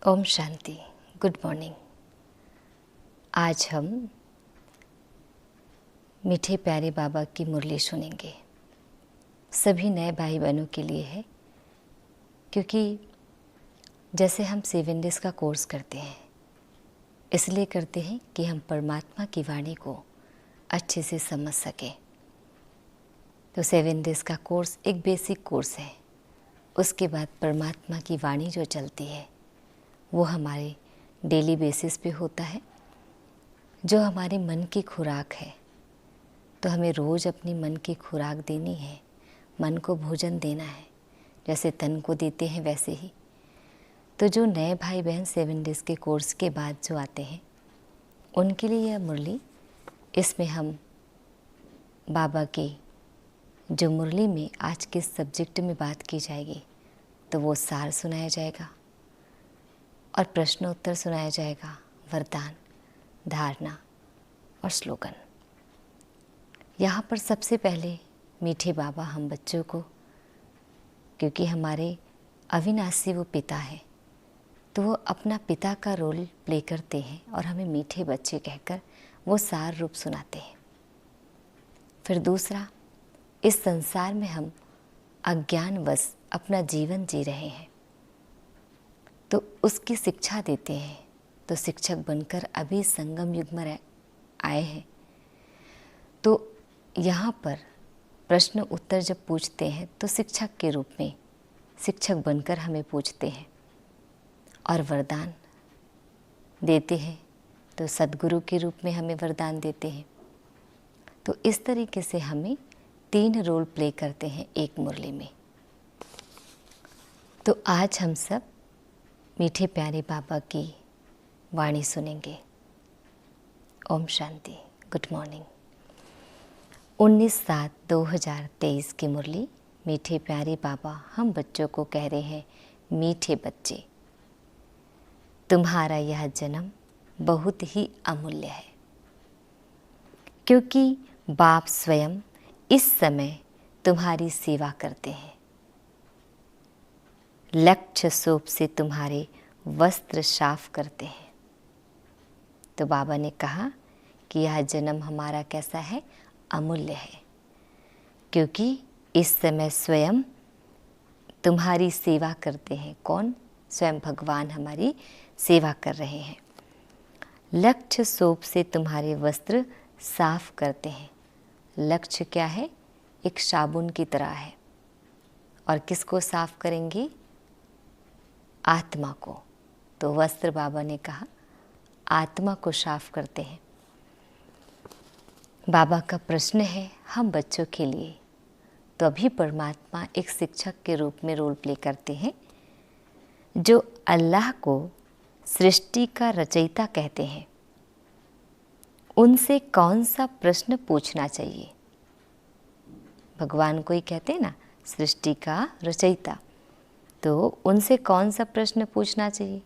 Om Shanti. Good morning. आज हम मीठे प्यारे बाबा की मुरली सुनेंगे। सभी नए भाई बहनों के लिए है, क्योंकि जैसे हम 7 डेज़ का कोर्स करते हैं, इसलिए करते हैं कि हम परमात्मा की वाणी को अच्छे से समझ सकें। तो 7 डेज़ का कोर्स एक बेसिक कोर्स है। उसके बाद परमात्मा की वाणी जो चलती है वो हमारे डेली बेसिस पे होता है, जो हमारे मन की खुराक है। तो हमें रोज़ अपनी मन की खुराक देनी है, मन को भोजन देना है। जैसे तन को देते हैं वैसे ही। तो जो नए भाई बहन 7 डेज़ के कोर्स के बाद जो आते हैं, उनके लिए यह मुरली, इसमें हम बाबा की जो मुरली में आज के सब्जेक्ट में बात की जाएगी, तो वो सार सुनाया जाएगा और प्रश्नोत्तर सुनाया जाएगा, वरदान, धारणा और स्लोगन। यहाँ पर सबसे पहले मीठे बाबा हम बच्चों को, क्योंकि हमारे अविनाशी वो पिता है, तो वो अपना पिता का रोल प्ले करते हैं और हमें मीठे बच्चे कहकर वो सार रूप सुनाते हैं। फिर दूसरा, इस संसार में हम अज्ञानवश अपना जीवन जी रहे हैं, तो उसकी शिक्षा देते हैं। तो शिक्षक बनकर अभी संगम युग में आए हैं, तो यहाँ पर प्रश्न उत्तर जब पूछते हैं तो शिक्षक के रूप में, शिक्षक बनकर हमें पूछते हैं और वरदान देते हैं, तो सद्गुरु के रूप में हमें वरदान देते हैं। तो इस तरीके से हमें 3 रोल प्ले करते हैं एक मुरली में। तो आज हम सब मीठे प्यारे बाबा की वाणी सुनेंगे। ओम शांति। Good morning. 19/7/2023 की मुरली मीठे प्यारे बाबा हम बच्चों को कह रहे हैं, मीठे बच्चे, तुम्हारा यह जन्म बहुत ही अमूल्य है, क्योंकि बाप स्वयं इस समय तुम्हारी सेवा करते हैं। लक्ष्य सोप से तुम्हारे वस्त्र साफ करते हैं। तो बाबा ने कहा कि यह जन्म हमारा कैसा है, अमूल्य है, क्योंकि इस समय स्वयं तुम्हारी सेवा करते हैं। कौन? स्वयं भगवान हमारी सेवा कर रहे हैं। लक्ष्य सोप से तुम्हारे वस्त्र साफ करते हैं। लक्ष्य क्या है? एक साबुन की तरह है। और किसको साफ करेंगे? आत्मा को। तो वस्त्र बाबा ने कहा आत्मा को साफ करते हैं। बाबा का प्रश्न है हम बच्चों के लिए, तो अभी परमात्मा एक शिक्षक के रूप में रोल प्ले करते हैं, जो अल्लाह को सृष्टि का रचयिता कहते हैं। उनसे कौन सा प्रश्न पूछना चाहिए? भगवान को ही कहते हैं ना, सृष्टि का रचयिता। तो उनसे कौन सा प्रश्न पूछना चाहिए?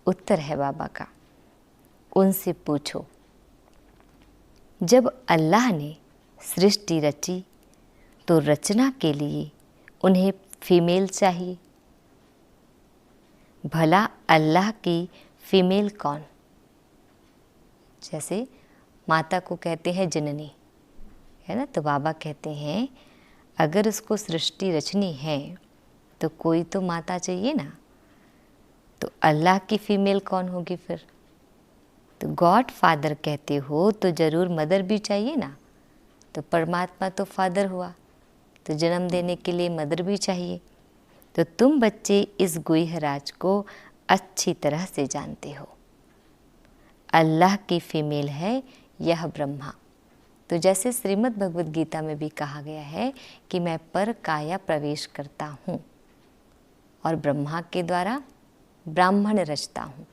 उत्तर है बाबा का, उनसे पूछो, जब अल्लाह ने सृष्टि रची तो रचना के लिए उन्हें फीमेल चाहिए। भला अल्लाह की फीमेल कौन? जैसे माता को कहते हैं जननी, है ना। तो बाबा कहते हैं अगर उसको सृष्टि रचनी है तो कोई तो माता चाहिए ना। तो अल्लाह की फीमेल कौन होगी फिर? तो गॉड फादर कहते हो तो ज़रूर मदर भी चाहिए ना। तो परमात्मा तो फादर हुआ, तो जन्म देने के लिए मदर भी चाहिए। तो तुम बच्चे इस गुहराज को अच्छी तरह से जानते हो। अल्लाह की फीमेल है यह ब्रह्मा। तो जैसे श्रीमद् भगवद गीता में भी कहा गया है कि मैं पर काया प्रवेश करता हूँ और ब्रह्मा के द्वारा ब्राह्मण रचता हूँ।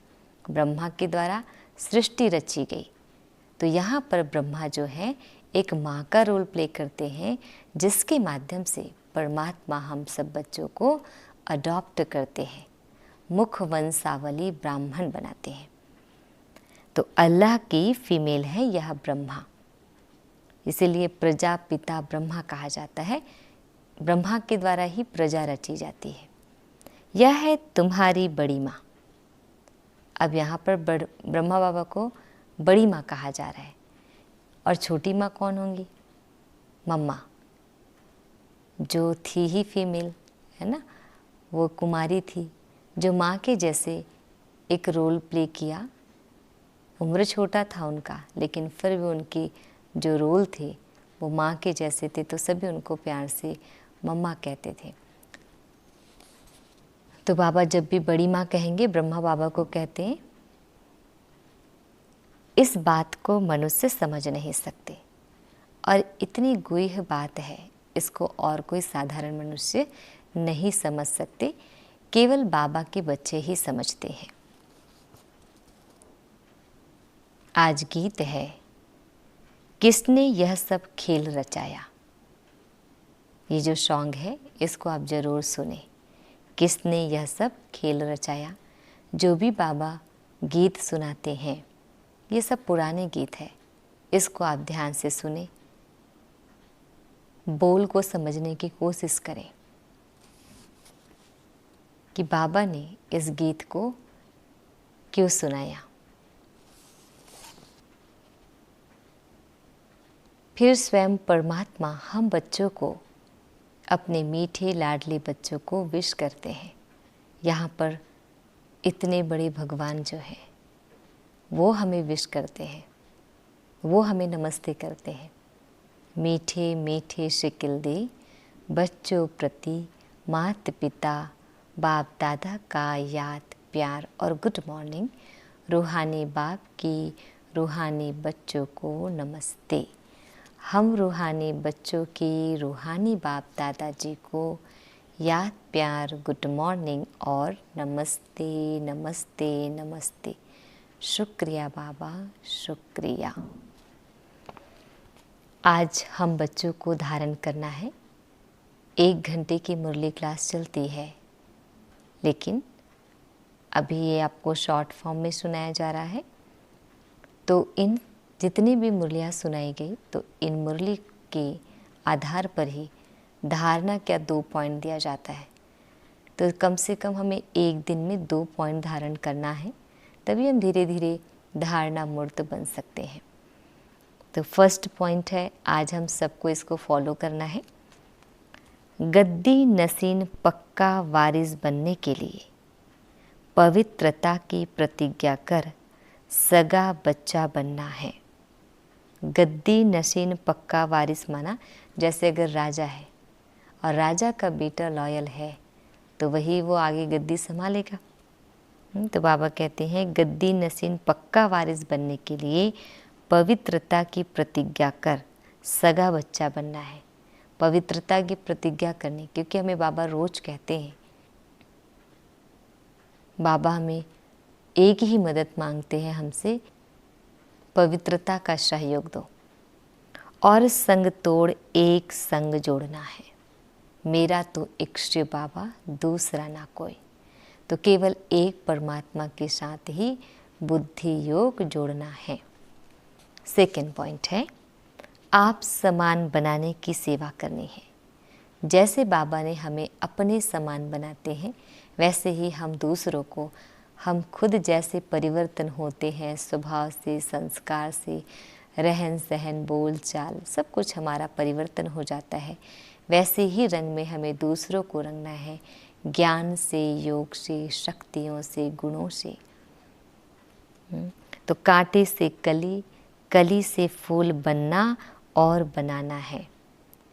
ब्रह्मा के द्वारा सृष्टि रची गई। तो यहाँ पर ब्रह्मा जो है एक माँ का रोल प्ले करते हैं, जिसके माध्यम से परमात्मा हम सब बच्चों को अडॉप्ट करते हैं, मुख वंशावली ब्राह्मण बनाते हैं। तो अल्लाह की फीमेल है यह ब्रह्मा, इसीलिए प्रजापिता ब्रह्मा कहा जाता है। ब्रह्मा के द्वारा ही प्रजा रची जाती है। यह है तुम्हारी बड़ी माँ। अब यहाँ पर ब्रह्मा बाबा को बड़ी माँ कहा जा रहा है, और छोटी माँ कौन होंगी? मम्मा, जो थी ही फीमेल, है ना, वो कुमारी थी, जो माँ के जैसे एक रोल प्ले किया। उम्र छोटा था उनका, लेकिन फिर भी उनकी जो रोल थे वो माँ के जैसे थे, तो सभी उनको प्यार से मम्मा कहते थे। तो बाबा जब भी बड़ी माँ कहेंगे, ब्रह्मा बाबा को कहते हैं, इस बात को मनुष्य समझ नहीं सकते, और इतनी गूढ़ बात है, इसको और कोई साधारण मनुष्य नहीं समझ सकते, केवल बाबा के बच्चे ही समझते हैं। आज गीत है, किसने यह सब खेल रचाया। ये जो सॉन्ग है इसको आप ज़रूर सुने। किसने यह सब खेल रचाया। जो भी बाबा गीत सुनाते हैं ये सब पुराने गीत है, इसको आप ध्यान से सुने, बोल को समझने की कोशिश करें कि बाबा ने इस गीत को क्यों सुनाया। फिर स्वयं परमात्मा हम बच्चों को, अपने मीठे लाडले बच्चों को विश करते हैं। यहाँ पर इतने बड़े भगवान जो हैं वो हमें विश करते हैं, वो हमें नमस्ते करते हैं। मीठे मीठे शिकिल दे बच्चों प्रति माता पिता बाप दादा का याद प्यार और गुड मॉर्निंग। रूहानी बाप की रूहानी बच्चों को नमस्ते। हम रूहानी बच्चों की रूहानी बाप दादाजी को याद प्यार गुड मॉर्निंग और नमस्ते नमस्ते नमस्ते। शुक्रिया बाबा, शुक्रिया। आज हम बच्चों को धारण करना है। 1 घंटे की मुरली क्लास चलती है, लेकिन अभी ये आपको शॉर्ट फॉर्म में सुनाया जा रहा है। तो इन जितनी भी मुरलियाँ सुनाई गई, तो इन मुरली के आधार पर ही धारणा क्या 2 पॉइंट दिया जाता है। तो कम से कम हमें 1 दिन में 2 पॉइंट धारण करना है, तभी हम धीरे धीरे धारणा मूर्त बन सकते हैं। तो फर्स्ट पॉइंट है, आज हम सबको इसको फॉलो करना है। गद्दी नसीन पक्का वारिस बनने के लिए पवित्रता की प्रतिज्ञा कर सगा बच्चा बनना है। गद्दी नसीन पक्का वारिस माना, जैसे अगर राजा है और राजा का बेटा लॉयल है तो वही वो आगे गद्दी संभालेगा। तो बाबा कहते हैं गद्दी नसीन पक्का वारिस बनने के लिए पवित्रता की प्रतिज्ञा कर सगा बच्चा बनना है। पवित्रता की प्रतिज्ञा करनी, क्योंकि हमें बाबा रोज कहते हैं, बाबा हमें एक ही मदद मांगते हैं हमसे, पवित्रता का सहयोग दो और संग तोड़ एक संग जोड़ना है। मेरा तो इष्ट बाबा दूसरा ना कोई, तो केवल एक परमात्मा के साथ ही बुद्धि योग जोड़ना है। सेकंड पॉइंट है, आप समान बनाने की सेवा करनी है। जैसे बाबा ने हमें अपने समान बनाते हैं, वैसे ही हम दूसरों को, हम खुद जैसे परिवर्तन होते हैं स्वभाव से, संस्कार से, रहन सहन, बोल चाल, सब कुछ हमारा परिवर्तन हो जाता है। वैसे ही रंग में हमें दूसरों को रंगना है, ज्ञान से, योग से, शक्तियों से, गुणों से। तो कांटे से कली, कली से फूल बनना और बनाना है।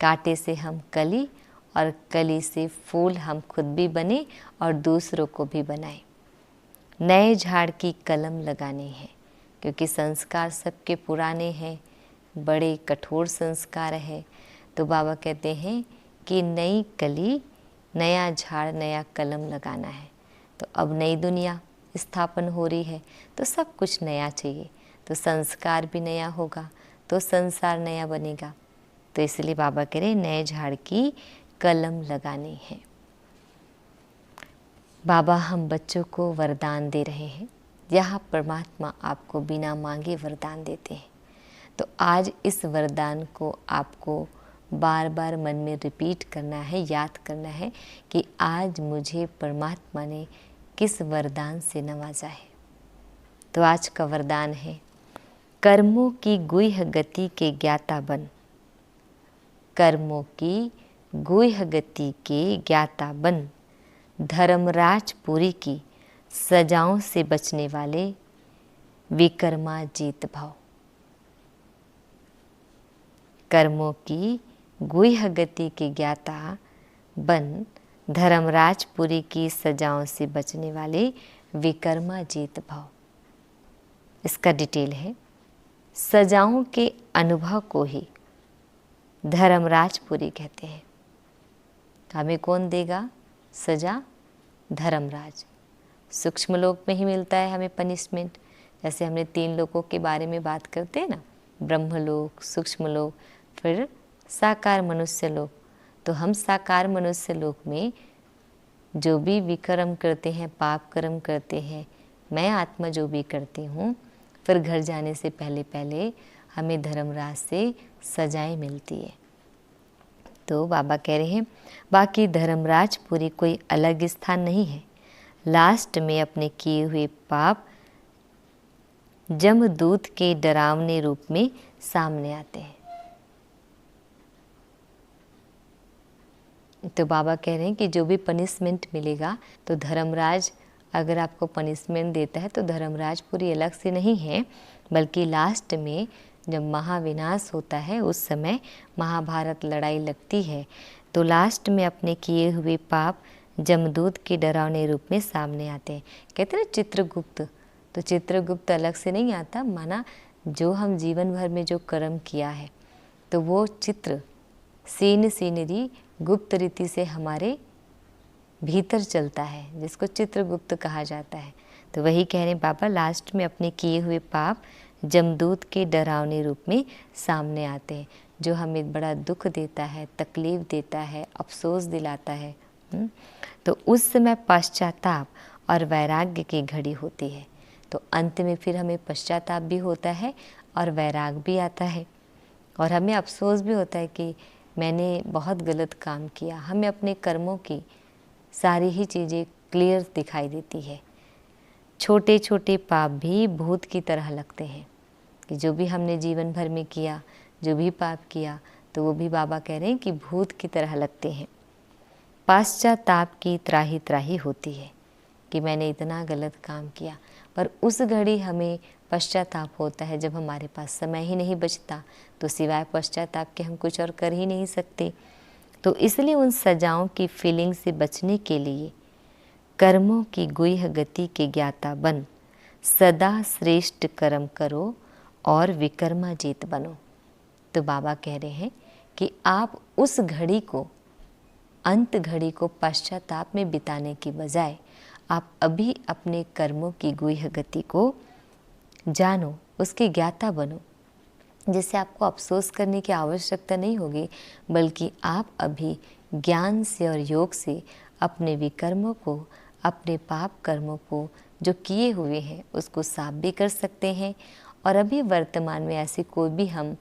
कांटे से हम कली और कली से फूल हम खुद भी बने और दूसरों को भी बनाएं। नए झाड़ की कलम लगानी है, क्योंकि संस्कार सबके पुराने हैं, बड़े कठोर संस्कार है। तो बाबा कहते हैं कि नई कली, नया झाड़, नया कलम लगाना है। तो अब नई दुनिया स्थापन हो रही है, तो सब कुछ नया चाहिए, तो संस्कार भी नया होगा, तो संसार नया बनेगा। तो इसलिए बाबा कह रहे नए झाड़ की कलम लगानी है। बाबा हम बच्चों को वरदान दे रहे हैं। यहाँ परमात्मा आपको बिना मांगे वरदान देते हैं। तो आज इस वरदान को आपको बार बार मन में रिपीट करना है, याद करना है कि आज मुझे परमात्मा ने किस वरदान से नवाजा है। तो आज का वरदान है, कर्मों की गुह्य गति के ज्ञाता बन। कर्मों की गुह्य गति के ज्ञाता बन, धर्मराजपुरी की सजाओं से बचने वाले विक्रमाजीत भव। कर्मों की गुह्य गति के ज्ञाता बन, धर्मराजपुरी की सजाओं से बचने वाले विक्रमाजीत भव। इसका डिटेल है, सजाओं के अनुभव को ही धर्मराजपुरी कहते हैं। हमें कौन देगा सजा? धर्मराज। सूक्ष्म लोक में ही मिलता है हमें पनिशमेंट। जैसे हमने 3 लोकों के बारे में बात करते हैं ना, ब्रह्मलोक, सूक्ष्म लोक, फिर साकार मनुष्य लोक। तो हम साकार मनुष्य लोक में जो भी विकर्म करते हैं, पाप कर्म करते हैं, मैं आत्मा जो भी करती हूँ, फिर घर जाने से पहले पहले हमें धर्मराज से सजाएं मिलती है। तो बाबा कह रहे हैं, बाकी धर्मराजपुरी कोई अलग स्थान नहीं है। लास्ट में अपने किए हुए पाप जमदूत के डरावने रूप में सामने आते हैं। तो बाबा कह रहे हैं कि जो भी पनिशमेंट मिलेगा, तो धर्मराज अगर आपको पनिशमेंट देता है तो धर्मराजपुरी अलग से नहीं है, बल्कि लास्ट में जब महाविनाश होता है, उस समय महाभारत लड़ाई लगती है, तो लास्ट में अपने किए हुए पाप जमदूत के डरावने रूप में सामने आते हैं। कहते हैं चित्रगुप्त, तो चित्रगुप्त अलग से नहीं आता, माना जो हम जीवन भर में जो कर्म किया है, तो वो चित्र सीनरी गुप्त रीति से हमारे भीतर चलता है, जिसको चित्रगुप्त कहा जाता है। तो वही कह रहे हैं बाबा, लास्ट में अपने किए हुए पाप जमदूत के डरावने रूप में सामने आते हैं, जो हमें बड़ा दुख देता है, तकलीफ देता है, अफसोस दिलाता है। तो उस समय पश्चाताप और वैराग्य की घड़ी होती है। तो अंत में फिर हमें पश्चाताप भी होता है और वैराग भी आता है, और हमें अफसोस भी होता है कि मैंने बहुत गलत काम किया। हमें अपने कर्मों की सारी ही चीज़ें क्लियर दिखाई देती है। छोटे छोटे पाप भी भूत की तरह लगते हैं, कि जो भी हमने जीवन भर में किया, जो भी पाप किया, तो वो भी बाबा कह रहे हैं कि भूत की तरह लगते हैं। पश्चाताप की त्राही त्राही होती है कि मैंने इतना गलत काम किया, पर उस घड़ी हमें पश्चाताप होता है जब हमारे पास समय ही नहीं बचता, तो सिवाय पश्चाताप के हम कुछ और कर ही नहीं सकते। तो इसलिए उन सजाओं की फीलिंग से बचने के लिए कर्मों की गुह्य गति के ज्ञाता बन, सदा श्रेष्ठ कर्म करो और विक्रमाजीत बनो। तो बाबा कह रहे हैं कि आप उस घड़ी को, अंत घड़ी को पश्चाताप में बिताने की बजाय आप अभी अपने कर्मों की गुह्य गति को जानो, उसके ज्ञाता बनो, जिससे आपको अफसोस करने की आवश्यकता नहीं होगी, बल्कि आप अभी ज्ञान से और योग से अपने विकर्मों को, अपने पाप कर्मों को जो किए हुए हैं उसको साफ भी कर सकते हैं। और अभी वर्तमान में ऐसी कोई भी हम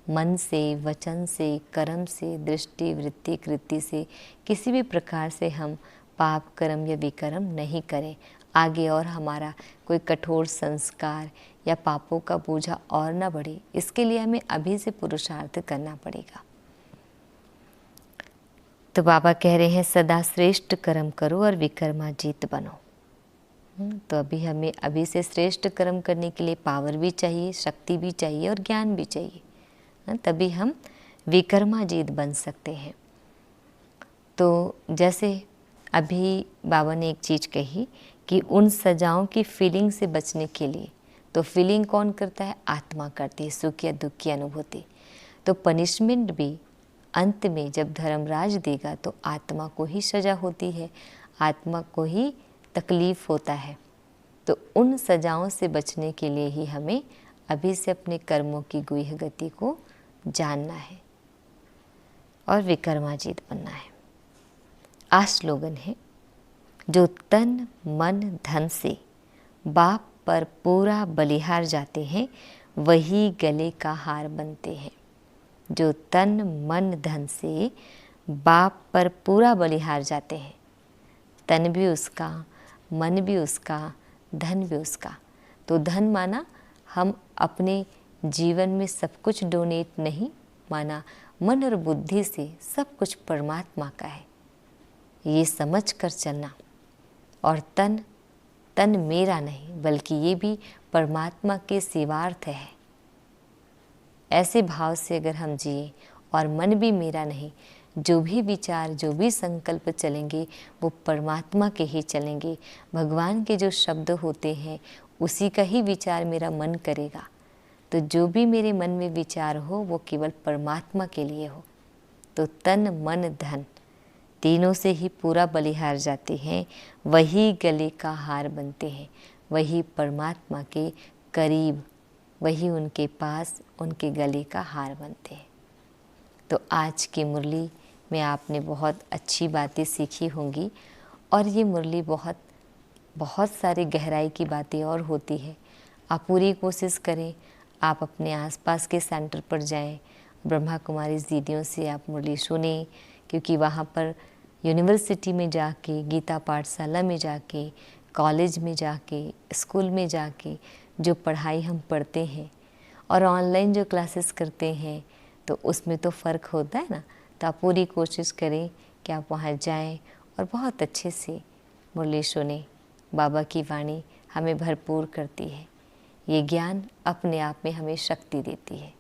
मन से, वचन से, कर्म से, दृष्टि, वृत्ति, कृति से किसी भी प्रकार से हम पाप कर्म या विकर्म नहीं करें आगे, और हमारा कोई कठोर संस्कार या पापों का बोझा और ना बढ़े। इसके लिए हमें अभी से पुरुषार्थ करना पड़ेगा। तो बाबा कह रहे हैं सदा श्रेष्ठ कर्म करो और विक्रमाजीत बनो। तो अभी हमें अभी से श्रेष्ठ कर्म करने के लिए पावर भी चाहिए, शक्ति भी चाहिए और ज्ञान भी चाहिए, तभी हम विक्रमाजीत बन सकते हैं। तो जैसे अभी बाबा ने एक चीज़ कही कि उन सजाओं की फीलिंग से बचने के लिए, तो फीलिंग कौन करता है? आत्मा करती है, सुख या दुख की अनुभूति। तो पनिशमेंट भी अंत में जब धर्मराज देगा तो आत्मा को ही सजा होती है, आत्मा को ही तकलीफ होता है। तो उन सजाओं से बचने के लिए ही हमें अभी से अपने कर्मों की गुह्य गति को जानना है और विक्रमाजीत बनना है। आज स्लोगन है, जो तन मन धन से बाप पर पूरा बलिहार जाते हैं, वही गले का हार बनते हैं। जो तन मन धन से बाप पर पूरा बलिहार जाते हैं। तन भी उसका, मन भी उसका, धन भी उसका। तो धन माना हम अपने जीवन में सब कुछ डोनेट नहीं, माना मन और बुद्धि से सब कुछ परमात्मा का है, ये समझ कर चलना। और तन मेरा नहीं बल्कि ये भी परमात्मा के सेवार्थ है। ऐसे भाव से अगर हम जिए, और मन भी मेरा नहीं, जो भी विचार, जो भी संकल्प चलेंगे वो परमात्मा के ही चलेंगे। भगवान के जो शब्द होते हैं उसी का ही विचार मेरा मन करेगा। तो जो भी मेरे मन में विचार हो वो केवल परमात्मा के लिए हो। तो तन मन धन तीनों से ही पूरा बलिहार जाते हैं, वही गले का हार बनते हैं, वही परमात्मा के करीब, वही उनके पास, उनके गले का हार बनते हैं। तो आज की मुरली में आपने बहुत अच्छी बातें सीखी होंगी, और ये मुरली बहुत सारी गहराई की बातें और होती है। आप पूरी कोशिश करें, आप अपने आसपास के सेंटर पर जाएं, ब्रह्मा कुमारी दीदियों से आप मुरली सुने, क्योंकि वहाँ पर यूनिवर्सिटी में जाके, गीता पाठशाला में जाके, कॉलेज में जाके, स्कूल में जाके जो पढ़ाई हम पढ़ते हैं और ऑनलाइन जो क्लासेस करते हैं, तो उसमें तो फ़र्क होता है ना। तो आप पूरी कोशिश करें कि आप वहाँ जाएं और बहुत अच्छे से मुरली सुने। बाबा की वाणी हमें भरपूर करती है, ये ज्ञान अपने आप में हमें शक्ति देती है।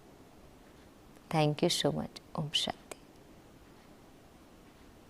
Thank you so much. ओम शांति।